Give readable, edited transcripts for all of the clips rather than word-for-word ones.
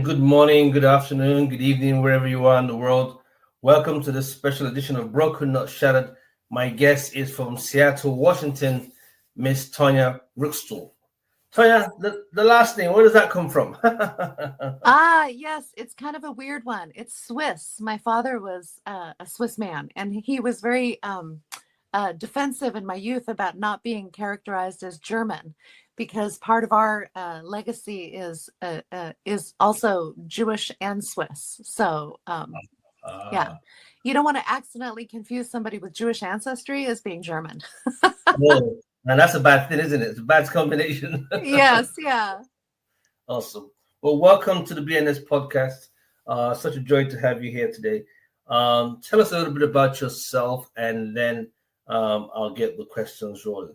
good morning, good afternoon, good evening, wherever you are in the world. Welcome to this special edition of Broken Not Shattered. My guest is from Seattle, Washington, Miss Tanya Rookstool. Tanya, the last name, where does that come from? Yes, it's kind of a weird one. It's Swiss. My father was a Swiss man, and he was very defensive in my youth about not being characterized as German, because part of our legacy is also Jewish and Swiss. So yeah, Ah, you don't want to accidentally confuse somebody with Jewish ancestry as being German. whoa. And that's a bad thing, isn't it? It's a bad combination. Yes, yeah. Awesome. Well, welcome to the BNS podcast. Such a joy to have you here today. Tell us a little bit about yourself, and then I'll get the questions rolling.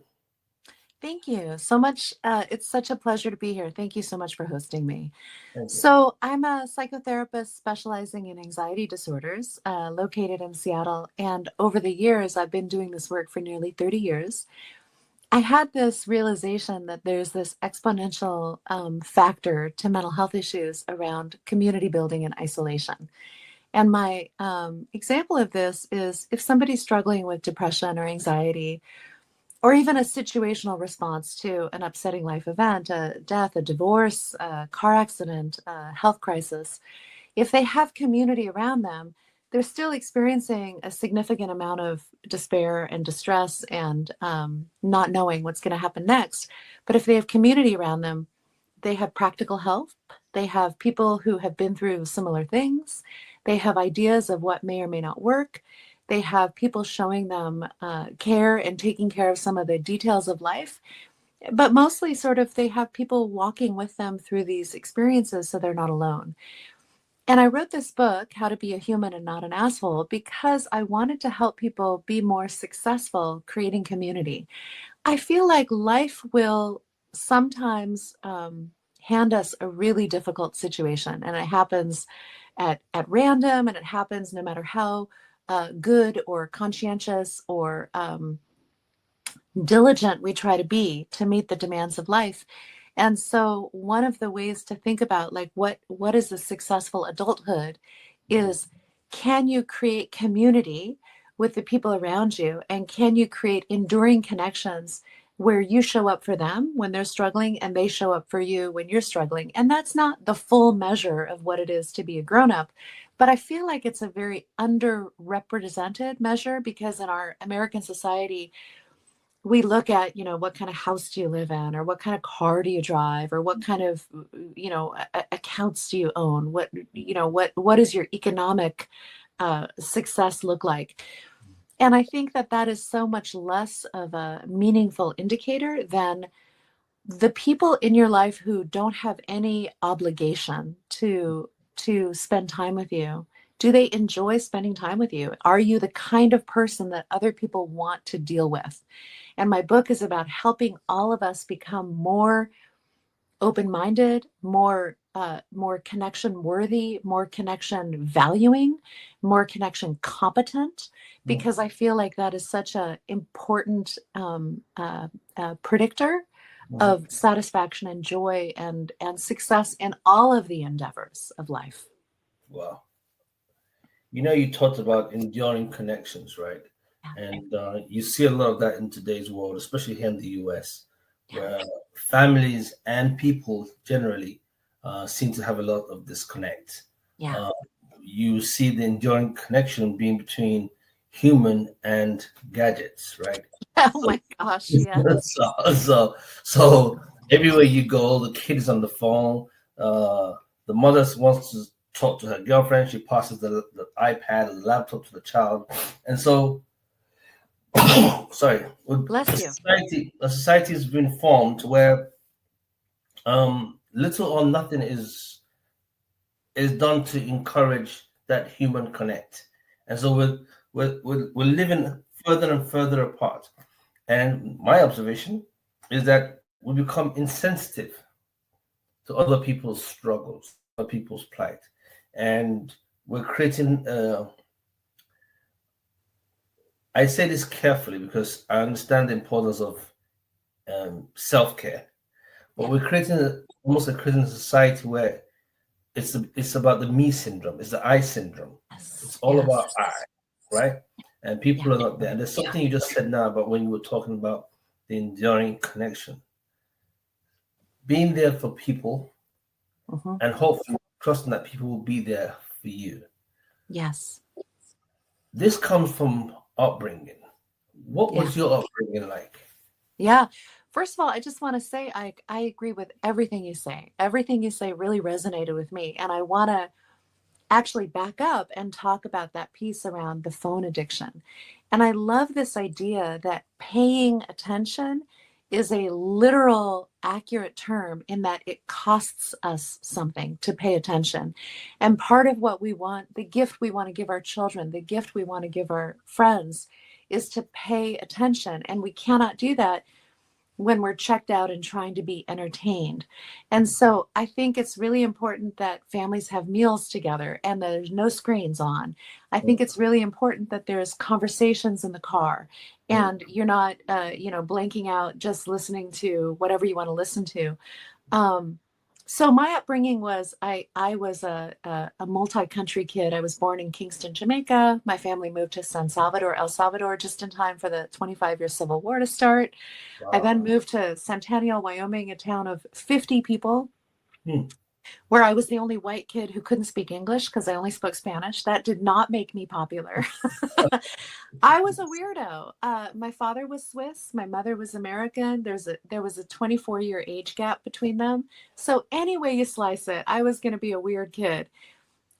Thank you so much. It's such a pleasure to be here. Thank you so much for hosting me. Thank you. So, I'm a psychotherapist specializing in anxiety disorders, located in Seattle. And over the years, I've been doing this work for nearly 30 years. I had this realization that there's this exponential factor to mental health issues around community building and isolation. And my example of this is if somebody's struggling with depression or anxiety, or even a situational response to an upsetting life event, a death, a divorce, a car accident, a health crisis, if they have community around them, they're still experiencing a significant amount of despair and distress and not knowing what's going to happen next. But if they have community around them, they have practical help. They have people who have been through similar things. They have ideas of what may or may not work. They have people showing them care and taking care of some of the details of life. But mostly, sort of, they have people walking with them through these experiences so they're not alone. And I wrote this book, How to Be a Human and Not an Asshole, because I wanted to help people be more successful creating community. I feel like life will sometimes hand us a really difficult situation, and it happens at random, and it happens no matter how good or conscientious or diligent we try to be to meet the demands of life. And so one of the ways to think about like what is a successful adulthood is, can you create community with the people around you, and can you create enduring connections where you show up for them when they're struggling and they show up for you when you're struggling. And that's not the full measure of what it is to be a grown up, but I feel like it's a very underrepresented measure, because in our American society we look at, what kind of house do you live in, or what kind of car do you drive, or what kind of, accounts do you own, what is your economic success look like. And I think that that is so much less of a meaningful indicator than the people in your life who don't have any obligation to spend time with you. Do they enjoy spending time with you? Are you the kind of person that other people want to deal with? And my book is about helping all of us become more open-minded, more connection worthy, more connection valuing, more connection competent, because I feel like that is such a important predictor of satisfaction and joy and success in all of the endeavors of life. Wow. You talked about enduring connections, right? Yeah. And you see a lot of that in today's world, especially here in the US, Yeah. where families and people generally seem to have a lot of disconnect. Yeah. Uh, you see the enduring connection being between human and gadgets, right? Oh So, my gosh, yeah. so everywhere you go, the kid is on the phone. The mother wants to talk to her girlfriend. She passes the iPad or the laptop to the child, and so sorry, Bless you. a society has been formed where little or nothing is done to encourage that human connect, and so we're living further and further apart. And my observation is that we become insensitive to other people's struggles, other people's plight, and we're creating. I say this carefully because I understand the importance of self care, but Yeah. we're creating almost creating a society where it's about the me syndrome. It's the I syndrome. It's Yes, all about yes, I, right? And yeah, people are not there. And there's something you just said now about when you were talking about the enduring connection, being there for people, hmm and hopefully trusting that people will be there for you. yes, This comes from upbringing. What yeah. was your upbringing like? Yeah. First of all, I just want to say I agree with everything you say. Everything you say really resonated with me. And I want to actually back up and talk about that piece around the phone addiction. And I love this idea that paying attention is a literal, accurate term in that it costs us something to pay attention. And part of what we want, the gift we want to give our children, the gift we want to give our friends, is to pay attention. And we cannot do that when we're checked out and trying to be entertained. And so I think it's really important that families have meals together and there's no screens on. I think it's really important that there's conversations in the car and you're not, blanking out just listening to whatever you want to listen to. Um, so my upbringing was I was a multi-country kid. I was born in Kingston, Jamaica. My family moved to San Salvador, El Salvador, just in time for the 25-year Civil War to start. I Wow. then moved to Centennial, Wyoming, a town of 50 people, Hmm. where I was the only white kid who couldn't speak English because I only spoke Spanish. That did not make me popular. I was a weirdo. My father was Swiss. My mother was American. There was a 24-year age gap between them. So any way you slice it, I was going to be a weird kid.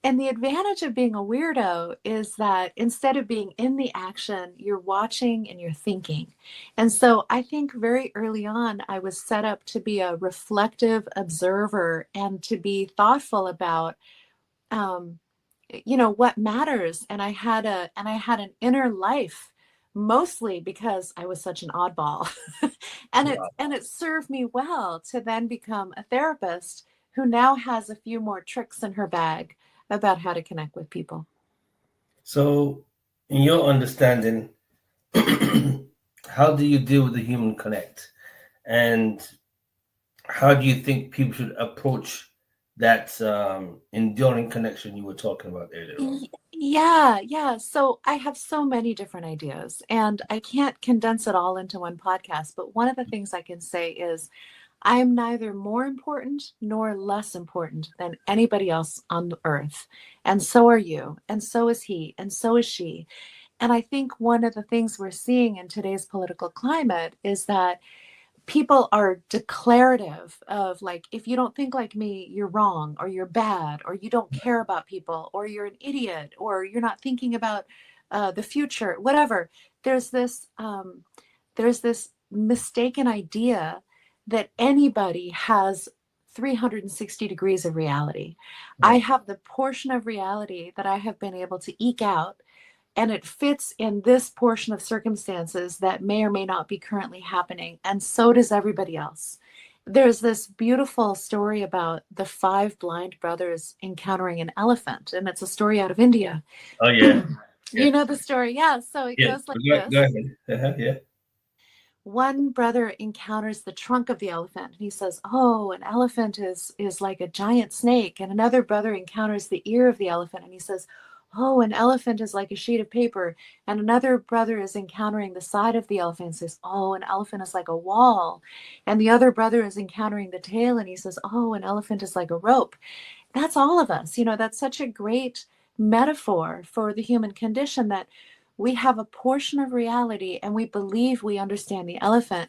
And the advantage of being a weirdo is that instead of being in the action, you're watching and you're thinking. And so I think very early on, I was set up to be a reflective observer and to be thoughtful about, um, what matters. And I had an inner life, mostly because I was such an oddball. And it served me well to then become a therapist who now has a few more tricks in her bag about how to connect with people. So, in your understanding, how do you deal with the human connect? And how do you think people should approach that enduring connection you were talking about earlier on? Yeah, yeah. So I have so many different ideas, and I can't condense it all into one podcast. But one of the things I can say is I am neither more important nor less important than anybody else on the earth. And so are you, and so is he, and so is she. And I think one of the things we're seeing in today's political climate is that people are declarative of, like, if you don't think like me, you're wrong, or you're bad, or you don't care about people, or you're an idiot, or you're not thinking about the future, whatever. There's this um, there's this mistaken idea that anybody has 360 degrees of reality. I Yeah. have the portion of reality that I have been able to eke out, and it fits in this portion of circumstances that may or may not be currently happening. And so does everybody else. There's this beautiful story about the five blind brothers encountering an elephant, and it's a story out of India. Oh yeah. You Yeah. know the story? Yeah. So it Yeah. goes like Go this. ahead. Yeah. One brother encounters the trunk of the elephant and he says, "Oh, an elephant is like a giant snake." And another brother encounters the ear of the elephant and he says, "Oh, an elephant is like a sheet of paper." And another brother is encountering the side of the elephant and says, "Oh, an elephant is like a wall." And the other brother is encountering the tail and he says, "Oh, an elephant is like a rope." That's all of us. That's such a great metaphor for the human condition, that we have a portion of reality and we believe we understand the elephant.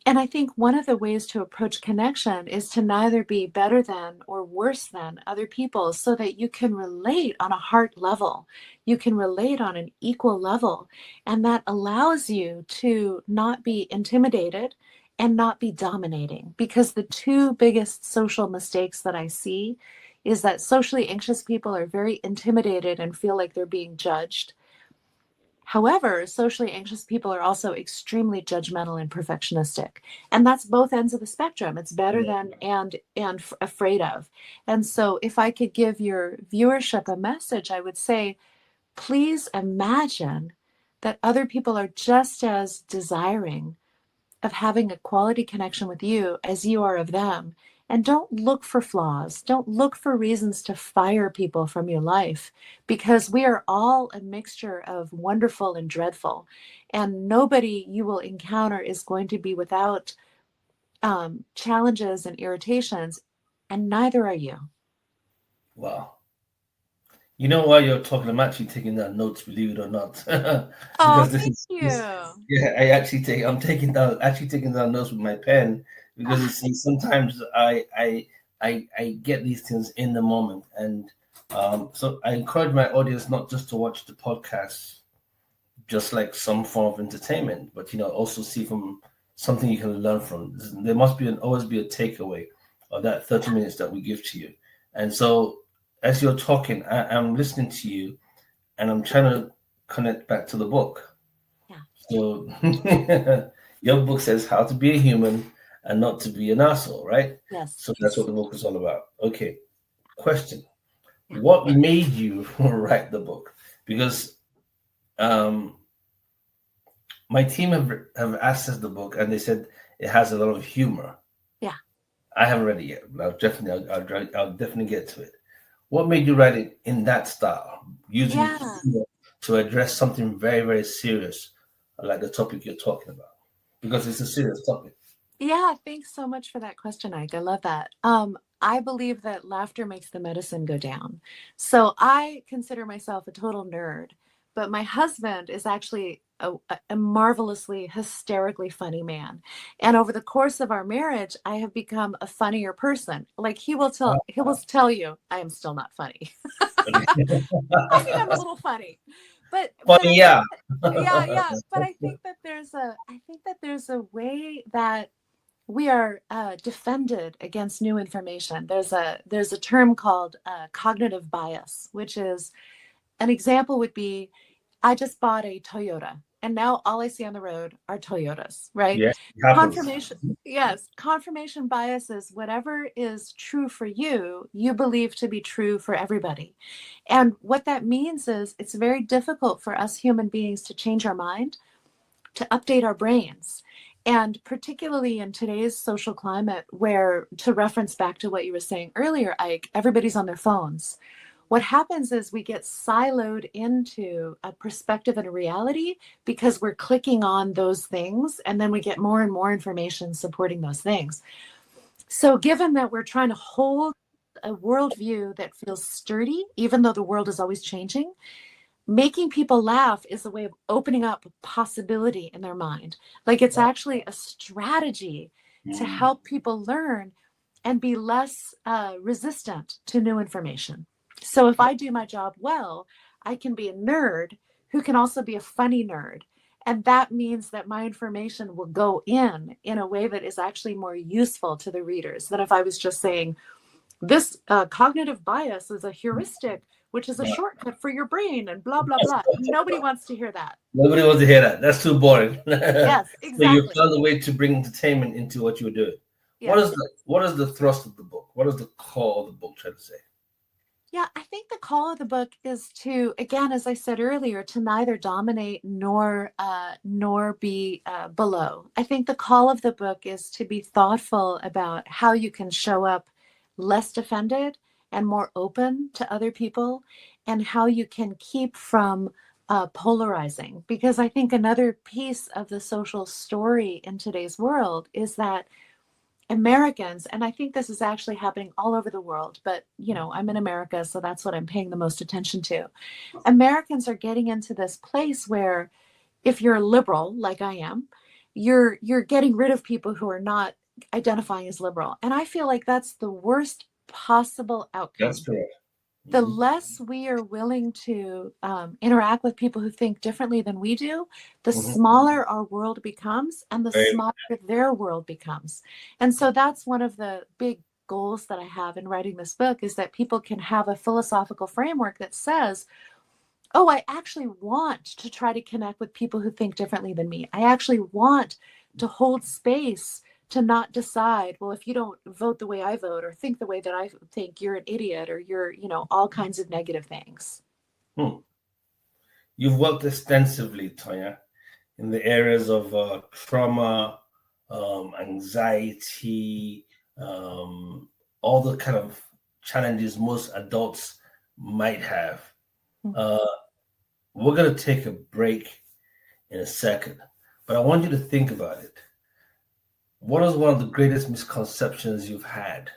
And I think one of the ways to approach connection is to neither be better than or worse than other people, so that you can relate on a heart level. You can relate on an equal level. And that allows you to not be intimidated and not be dominating. Because the two biggest social mistakes that I see is that socially anxious people are very intimidated and feel like they're being judged. However, socially anxious people are also extremely judgmental and perfectionistic. And that's both ends of the spectrum. It's better Yeah. than and afraid of. And so if I could give your viewership a message, I would say, please imagine that other people are just as desiring of having a quality connection with you as you are of them. And don't look for flaws. Don't look for reasons to fire people from your life, because we are all a mixture of wonderful and dreadful. And nobody you will encounter is going to be without challenges and irritations, and neither are you. Wow. You know, while you're talking, I'm actually taking down notes, believe it or not, Oh, because this thank is this. you. Yeah, I'm taking down notes with my pen because you see, sometimes I get these things in the moment, and so I encourage my audience not just to watch the podcast just like some form of entertainment, but also see from something you can learn from. There must be always be a takeaway of that 30 minutes that we give to you. And so as you're talking, I'm listening to you and I'm trying to connect back to the book. Yeah. So your book says how to be a human and not to be an asshole, right? Yes. So that's what the book is all about. Okay. Question. Yeah. What made you write the book? Because um, my team have accessed the book and they said it has a lot of humor. Yeah. I haven't read it yet, but I'll definitely get to it. What made you write it in that style, using Yeah. humor to address something very, very serious, like the topic you're talking about? Because it's a serious topic. Yeah, thanks so much for that question, Ike. I love that. I believe that laughter makes the medicine go down. So I consider myself a total nerd, but my husband is actually a marvelously, hysterically funny man. And over the course of our marriage, I have become a funnier person. Like he will tell you I am still not funny. I think I'm a little funny. But Funny, I yeah. think that, yeah, yeah, but I think that there's a way that we are defended against new information. There's a term called cognitive bias, which is an example would be, I just bought a Toyota, and now all I see on the road are Toyotas, right? Yeah, it happens. Confirmation, yes, confirmation bias is whatever is true for you, you believe to be true for everybody. And what that means is it's very difficult for us human beings to change our mind, to update our brains. And particularly in today's social climate, where, to reference back to what you were saying earlier, Ike, everybody's on their phones. What happens is we get siloed into a perspective and a reality because we're clicking on those things, and then we get more and more information supporting those things. So, given that we're trying to hold a worldview that feels sturdy, even though the world is always changing, making people laugh is a way of opening up possibility in their mind. Like it's actually a strategy to Mm, help people learn and be less resistant to new information. So if I do my job well, I can be a nerd who can also be a funny nerd. And that means that my information will go in a way that is actually more useful to the readers than if I was just saying, this cognitive bias is a heuristic, which is a yeah. shortcut for your brain, and blah, blah, blah. Nobody wants to hear that. Nobody wants to hear that. That's too boring. Yes, So you exactly. found a way to bring entertainment into what you're doing. Yes. What is the thrust of the book? What is the core of the book trying to say? Yeah, I think the call of the book is to, again, as I said earlier, to neither dominate nor be below. I think the call of the book is to be thoughtful about how you can show up less defended and more open to other people, and how you can keep from polarizing. Because I think another piece of the social story in today's world is that Americans, and I think this is actually happening all over the world, but I'm in America, so that's what I'm paying the most attention to. Americans are getting into this place where if you're a liberal like I am, you're getting rid of people who are not identifying as liberal. And I feel like that's the worst possible That's outcome. correct. The Hmm. less we are willing to interact with people who think differently than we do, the Hmm. smaller our world becomes and the Very, smaller their world becomes. And so that's one of the big goals that I have in writing this book, is that people can have a philosophical framework that says, oh, I actually want to try to connect with people who think differently than me. I actually want to hold space to not decide, well, if you don't vote the way I vote or think the way that I think, you're an idiot, or you're, all kinds of negative things. hmm. You've worked extensively, Tanya, in the areas of trauma, anxiety, all the kind of challenges most adults might have. Uh, we're going to take a break in a second, but I want you to think about it. What is one of the greatest misconceptions you've had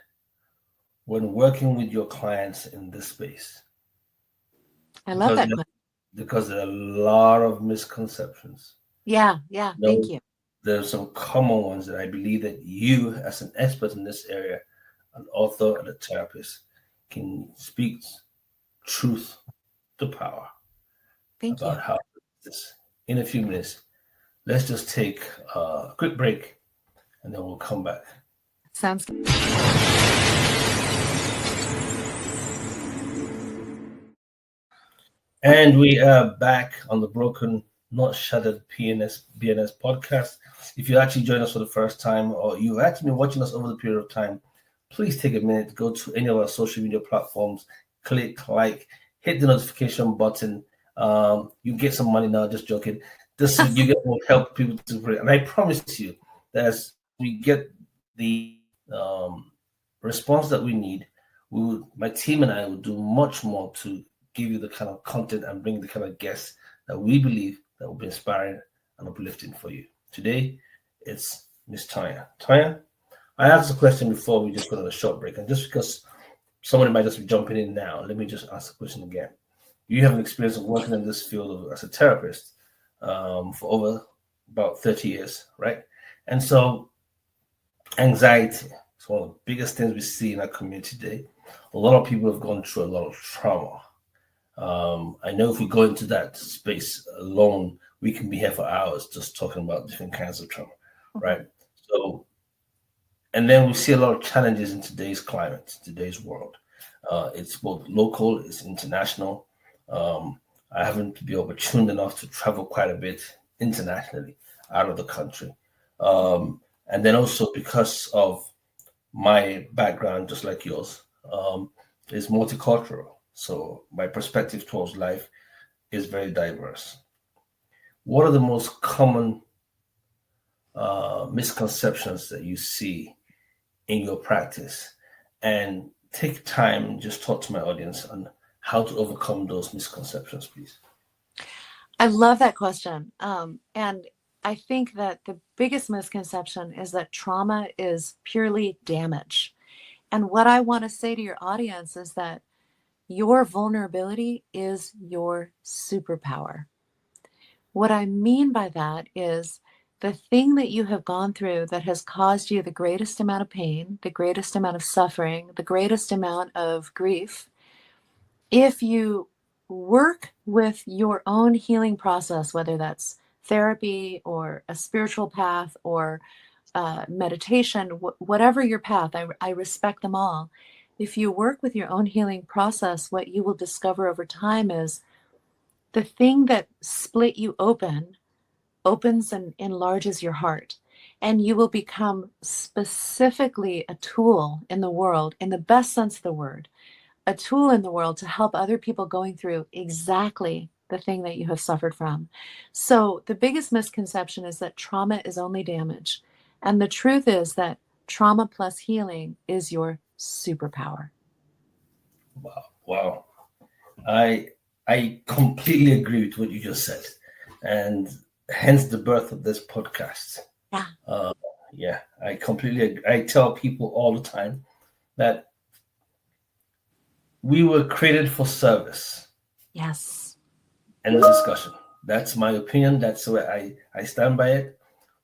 when working with your clients in this space? I love Because that question. because there are a lot of misconceptions. Yeah, yeah, thank No, you. there are some common ones that I believe that you, as an expert in this area, an author and a therapist, can speak truth to power Thank you. about how this. In a few minutes, let's just take a quick break and then we'll come back. Sounds good. And we are back on the Broken Not Shattered BNS podcast. If you actually join us for the first time or you've actually been watching us over the period of time, please take a minute, go to any of our social media platforms, click like, hit the notification button. You get some money now, just joking. This you get will help people to pray. And I promise you that as we get the response that we need, my team and I will do much more to give you the kind of content and bring the kind of guests that we believe that will be inspiring and uplifting for you. Today, it's Miss Tanya. Tanya, I asked a question before we just got on a short break, and just because somebody might just be jumping in now, let me just ask the question again. You have an experience of working in this field as a therapist for over about 30 years, right? And so anxiety is one of the biggest things we see in our community today. A lot of people have gone through a lot of trauma. I know if we go into that space alone, we can be here for hours just talking about different kinds of trauma, right? So, and then we see a lot of challenges in today's climate, today's world. It's both local, it's international. I haven't been opportune enough to travel quite a bit internationally out of the country. And then also because of my background, just like yours, is multicultural. So my perspective towards life is very diverse. What are the most common misconceptions that you see in your practice? And take time and just talk to my audience on how to overcome those misconceptions, please. I love that question. And I think that the biggest misconception is that trauma is purely damage. And what I want to say to your audience is that your vulnerability is your superpower. What I mean by that is the thing that you have gone through that has caused you the greatest amount of pain, the greatest amount of suffering, the greatest amount of grief. If you work with your own healing process, whether that's therapy or a spiritual path or meditation, whatever your path, I respect them all. If you work with your own healing process, what you will discover over time is the thing that split you open opens and enlarges your heart. And you will become specifically a tool in the world, in the best sense of the word, a tool in the world to help other people going through exactly the thing that you have suffered from. So the biggest misconception is that trauma is only damage. And the truth is that trauma plus healing is your superpower. Wow. Wow. I completely agree with what you just said. And hence the birth of this podcast. Yeah. Yeah, I completely agree. I tell people all the time that we were created for service. Yes. End of discussion. That's my opinion. That's where I stand by it.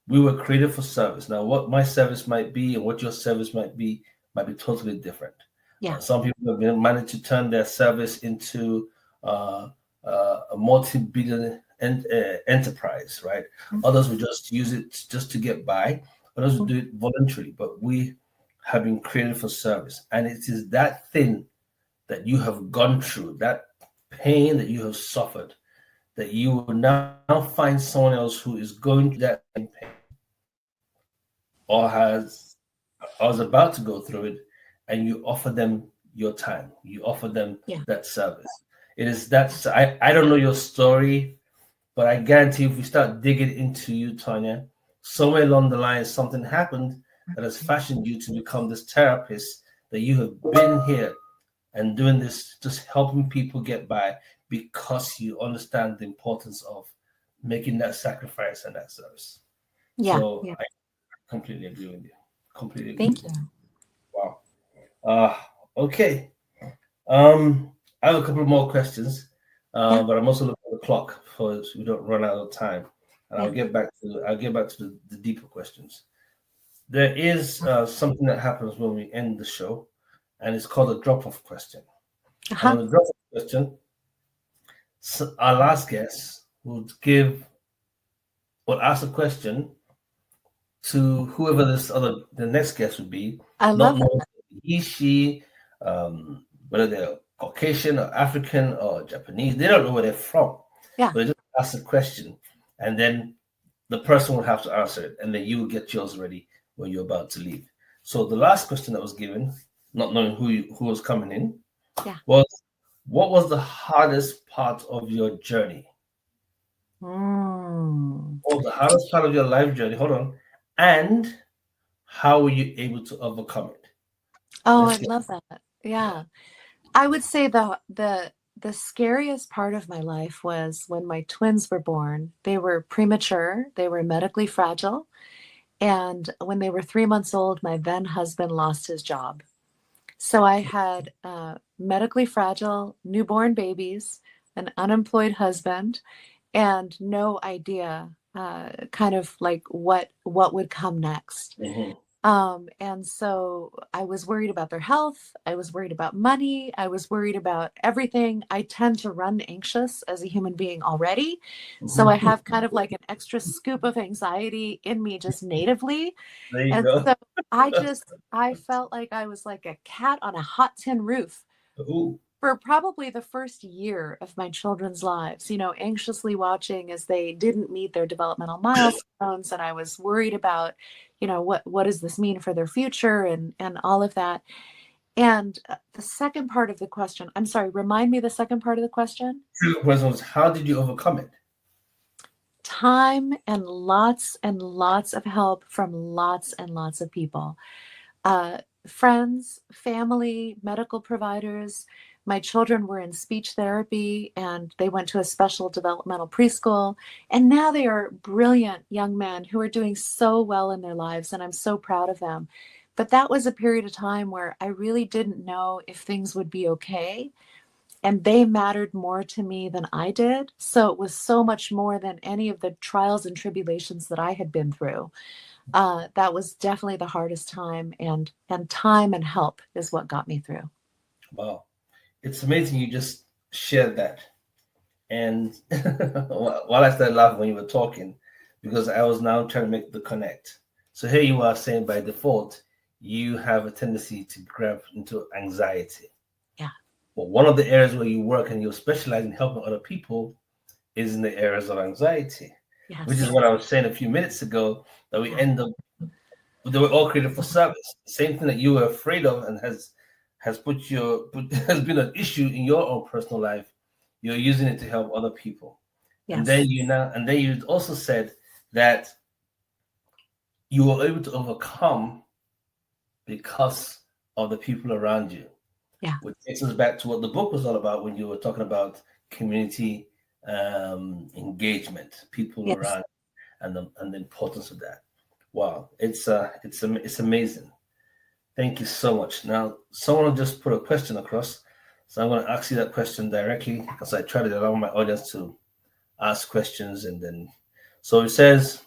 We were created for service. Now, what my service might be and what your service might be totally different. Yeah. Some people have been managed to turn their service into a multi-billion enterprise, right? Mhm. Others will just use it just to get by. Others will do it voluntarily. But we have been created for service, and it is that thing that you have gone through, that pain that you have suffered, that you will now find someone else who is going through that same pain or is about to go through it, and you offer them your time. You offer them Yeah. that service. It is that I don't know your story, but I guarantee if we start digging into you, Tanya, somewhere along the line something happened that has fashioned you to become this therapist, that you have been here and doing this, just helping people get by because you understand the importance of making that sacrifice and that service. Yeah. So Yeah. I completely agree with you. Completely agree Thank with you. you. Wow. Uh, okay. Um, I have a couple more questions, Yeah. but I'm also looking at the clock so we don't run out of time. And Yeah. I'll get back to the deeper questions. There is something that happens when we end the show, and it's called a drop-off question. And Uh-huh. on the drop-off question, our last guest will ask a question to whoever the next guest would be, I not love that. knowing he, she, whether they're Caucasian or African or Japanese. They don't know where they're from. Yeah. So they just ask a question, and then the person will have to answer it, and then you will get yours ready when you're about to leave. So the last question that was given, not knowing who was coming in, Yeah. was what was the hardest part of your journey? Mm. What was the hardest part of your life journey? Hold on. And how were you able to overcome it? Oh, I Let's get love that. Yeah. I would say the scariest part of my life was when my twins were born. They were premature, they were medically fragile, and when they were 3 months old, my then husband lost his job. So I had medically fragile newborn babies, an unemployed husband, and no idea kind of like what would come next. Mhm. And so I was worried about their health. I was worried about money. I was worried about everything. I tend to run anxious as a human being already. So I Mhm. have kind of like an extra scoop of anxiety in me just natively. There you And go. so I felt like I was like a cat on a hot tin roof Ooh. for probably the first year of my children's lives, anxiously watching as they didn't meet their developmental milestones. And I was worried about, what does this mean for their future and all of that. And the second part of the question, I'm sorry, remind me the second part of the question. The question was, how did you overcome it? Time and lots of help from lots and lots of people. Friends, family, medical providers. My children were in speech therapy and they went to a special developmental preschool. And now they are brilliant young men who are doing so well in their lives. And I'm so proud of them. But that was a period of time where I really didn't know if things would be okay. And they mattered more to me than I did. So it was so much more than any of the trials and tribulations that I had been through. That was definitely the hardest time, and time and help is what got me through. Wow. It's amazing you just shared that. And while I started laughing when you were talking, because I was now trying to make the connect. So here you are saying by default, you have a tendency to grab into anxiety. Yeah. But one of the areas where you work and you specialize in helping other people is in the areas of anxiety, which is Yes. what I was saying a few minutes ago, that we Yeah. end up, they were all created for service. The same thing that you were afraid of and has been an issue in your own personal life. You're using it to help other people. Yes. And then you also said that you were able to overcome because of the people around you, Yeah. which takes us back to what the book was all about when you were talking about community engagement, people Yes. around, and the importance of that. Wow, it's amazing. Thank you so much. Now, someone just put a question across, so I'm going to ask you that question directly because I try to allow my audience to ask questions, and then so it says,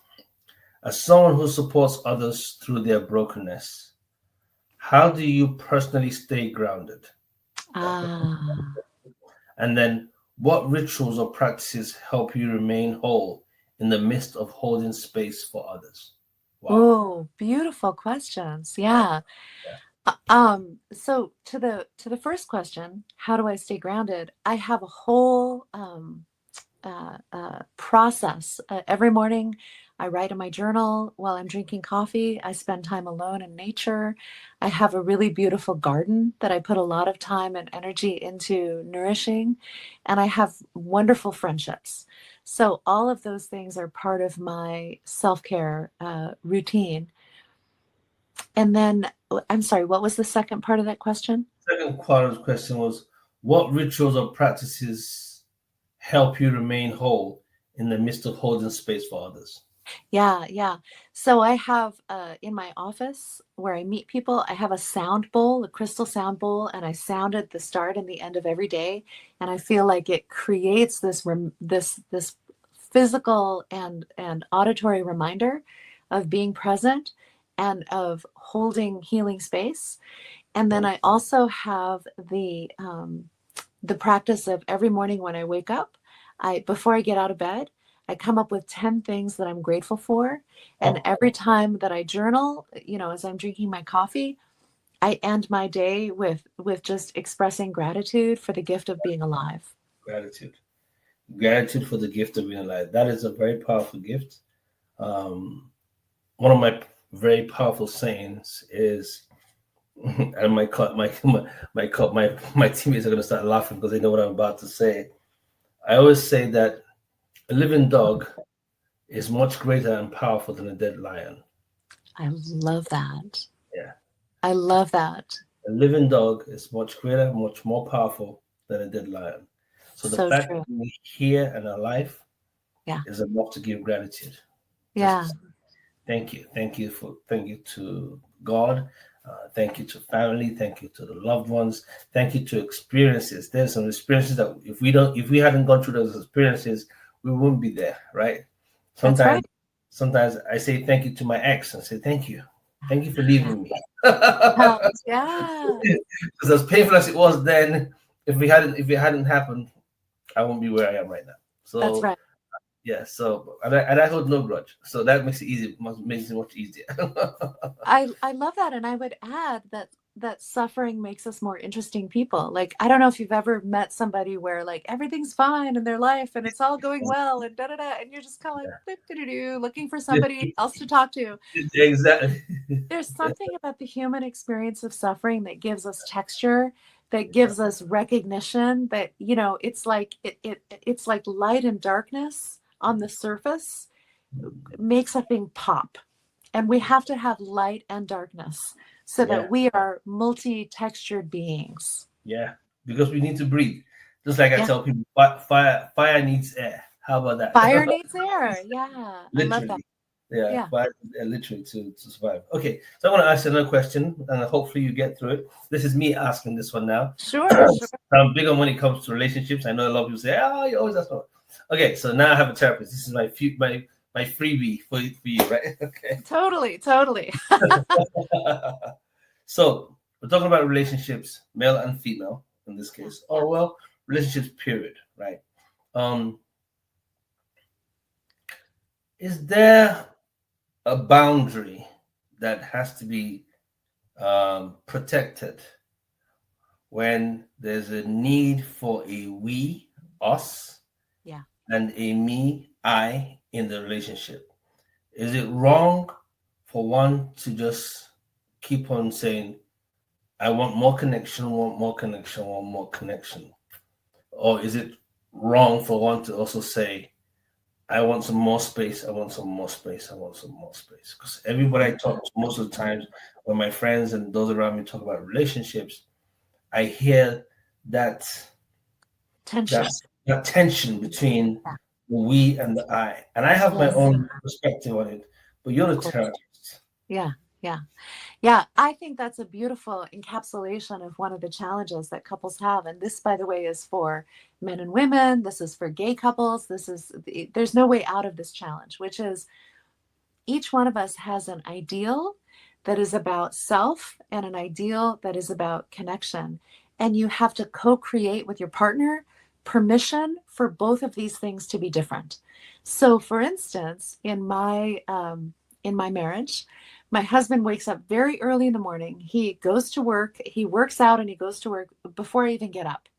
as someone who supports others through their brokenness, how do you personally stay grounded? Ah. And then, what rituals or practices help you remain whole in the midst of holding space for others? Wow. Oh, beautiful questions. Yeah. Yeah. So to the first question, how do I stay grounded? I have a whole process. Every morning, I write in my journal while I'm drinking coffee. I spend time alone in nature. I have a really beautiful garden that I put a lot of time and energy into nourishing. And I have wonderful friendships. So, all of those things are part of my self care routine. And then, I'm sorry, what was the second part of that question? Second part of the question was, what rituals or practices help you remain whole in the midst of holding space for others? Yeah, yeah. So I have in my office where I meet people, I have a sound bowl, a crystal sound bowl, and I sound at the start and the end of every day. And I feel like it creates this physical and auditory reminder of being present and of holding healing space. And then Okay. I also have the practice of every morning when I wake up, before I get out of bed, I come up with 10 things that I'm grateful for. And Oh, every time that I journal, as I'm drinking my coffee, I end my day with just expressing gratitude for the gift of being alive. gratitude. Gratitude for the gift of being alive. That is a very powerful gift. Um, One of my very powerful sayings is, and my teammates are going to start laughing because they know what I'm about to say. I always say that a living dog is much greater and powerful than a dead lion. I love that. Yeah. I love that. A living dog is much greater, much more powerful than a dead lion. So the So fact that true. we're here and alive Yeah. is enough to give gratitude. Just to Yeah. say thank you. Thank you to God. Thank you to family. Thank you to the loved ones. Thank you to experiences. There's some experiences that if we hadn't gone through those experiences, we wouldn't be there, right? That's Sometimes, right. sometimes I say thank you to my ex and say thank you for Yeah. leaving me. Yeah. Yeah. Because as painful as it was then, if it hadn't happened, I won't be where I am right now. That's So right. yeah, so and I hold no grudge. So that makes it easy, makes it much easier. I love that, and I would add that suffering makes us more interesting people. Like, I don't know if you've ever met somebody where like everything's fine in their life and it's all going well and da da da, and you're just kind of like doo-doo-doo-doo, looking for somebody else to talk to. Exactly. There's something about the human experience of suffering that gives us texture, that gives us recognition, that it's like light and darkness on the surface makes a thing pop. And we have to have light and darkness so that Yeah, we are multi-textured beings. yeah. Because we need to breathe. Just like I Yeah. tell people, fire needs air. How about Fire that? needs air. Yeah. I love that. Literally. Yeah, Yeah. fire needs air literally to survive. Okay, so I'm going to ask another question, and hopefully you get through it. This is me asking this one now. Sure. Sure. I'm big on when it comes to relationships. I know a lot of people say, "Oh, you always ask." Okay, so now I have a therapist. This is my freebie for you, right? Okay. Totally. Totally. So we're talking about relationships, male and female in this Yeah. case, Yeah. or well, relationships period, right? Um, is there a boundary that has to be protected when there's a need for a we, us, Yeah. and a me, I in the relationship? Is it wrong for one to just keep on saying, I want more connection, want more connection, want more connection? Or is it wrong for one to also say, I want some more space, I want some more space, I want some more space? Because everybody I talk to, most of the times, when my friends and those around me talk about relationships, I hear that Tension. that's that tension between Yeah. the we and the I. And I have my Yes. own perspective on it, but you're Of the course. therapist. Yeah. Yeah. Yeah, I think that's a beautiful encapsulation of one of the challenges that couples have. And this, by the way, is for men and women. This is for gay couples. There's no way out of this challenge, which is each one of us has an ideal that is about self and an ideal that is about connection. And you have to co create with your partner permission for both of these things to be different. So, for instance, in my marriage, my husband wakes up very early in the morning. He goes to work, he works out, and he goes to work before I even get up.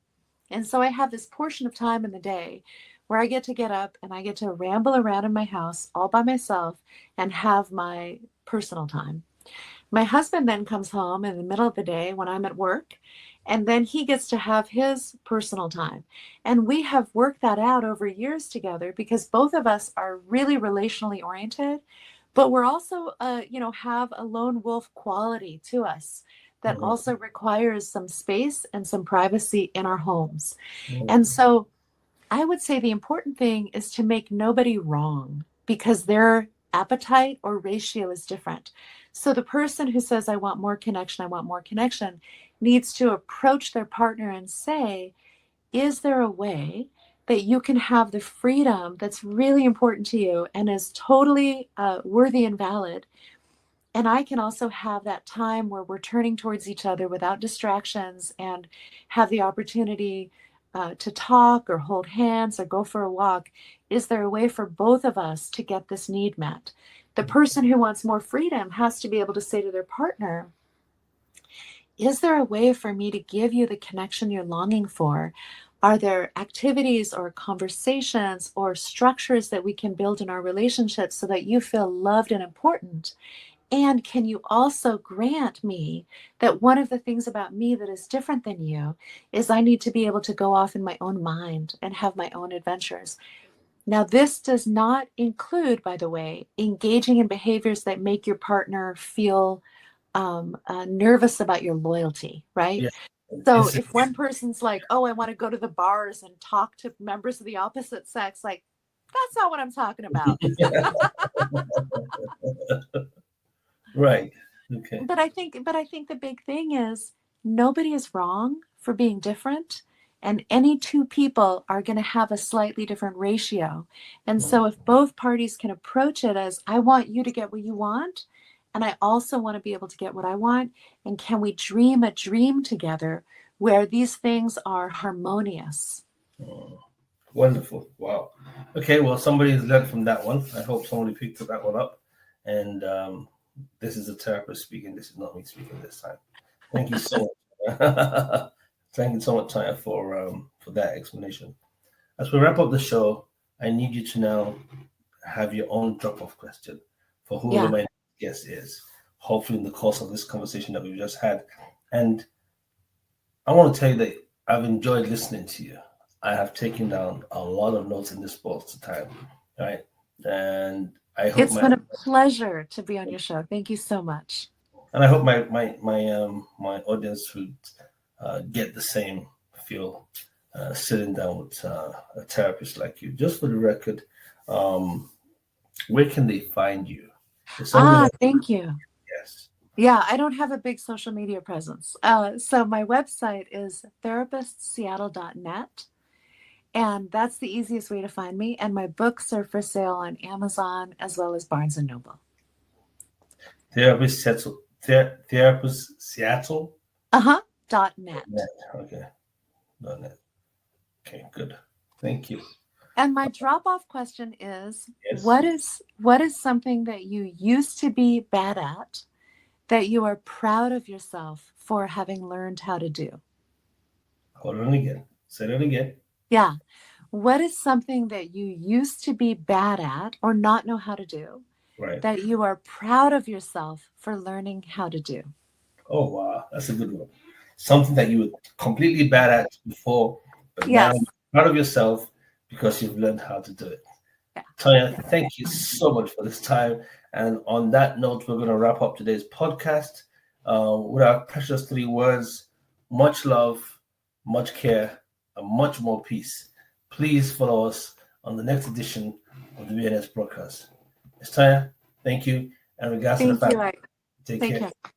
And so I have this portion of time in the day where I get to get up and I get to ramble around in my house all by myself and have my personal time. My husband then comes home in the middle of the day when I'm at work, and then he gets to have his personal time. And we have worked that out over years together because both of us are really relationally oriented. but we're also, have a lone wolf quality to us that also requires some space and some privacy in our homes. And so I would say the important thing is to make nobody wrong because their appetite or ratio is different. So the person who says, I want more connection, needs to approach their partner and say, is there a way that you can have the freedom that's really important to you and is totally worthy and valid? And I can also have that time where we're turning towards each other without distractions and have the opportunity to talk or hold hands or go for a walk. Is there a way for both of us to get this need met? The person who wants more freedom has to be able to say to their partner, is there a way for me to give you the connection you're longing for? Are there activities or conversations or structures that we can build in our relationship so that you feel loved and important? And can you also grant me that one of the things about me that is different than you is I need to be able to go off in my own mind and have my own adventures? Now, this does not include, by the way, engaging in behaviors that make your partner feel nervous about your loyalty, right? Yeah. So It's, if one person's like, oh, I want to go to the bars and talk to members of the opposite sex, like, that's not what I'm talking about. right. Okay. But I think the big thing is nobody is wrong for being different, and any two people are going to have a slightly different ratio. And so if both parties can approach it as, I want you to get what you want, and I also want to be able to get what I want, and can we dream a dream together where these things are harmonious? Wonderful. Wow. Okay. Well, somebody's learned from that one. I hope somebody picked that one up. And this is a therapist speaking. This is not me speaking this time. Thank you so much. Thank you so much, Tanya, for that explanation. As we wrap up the show, I need you to now have your own drop-off question for whoever Yeah. my guest is. Hopefully, in the course of this conversation that we've just had, and I want to tell you that I've enjoyed listening to you. I have taken down a lot of notes in this sports time, right? And I hope It's been a pleasure to be on your show. Thank you so much. my audience would get the same feel sitting down with a therapist like you. Just for the record, um, where can they find you? If somebody wants, Thank you. yes, Yeah, I don't have a big social media presence. So my website is therapistseattle.net, and that's the easiest way to find me. And my books are for sale on Amazon as well as Barnes and Noble. therapist Seattle, therapist Seattle. .net. Okay, done it. Okay, good. Thank you. And my drop-off question is, Yes. what is something that you used to be bad at that you are proud of yourself for having learned how to do? Hold on again. Say that again. Yeah. What is something that you used to be bad at or not know how to do Right. that you are proud of yourself for learning how to do? Oh wow, that's a good one. Something that you were completely bad at before, but now Yes. you're proud of yourself because you've learned how to do it. Yeah. Tanya, thank you so much for this time. And on that note, we're going to wrap up today's podcast with our precious three words: much love, much care, and much more peace. Please follow us on the next edition of the BNS broadcast. Ms. Tanya, thank you. And regards to the Thank you. family, take Thank care. you.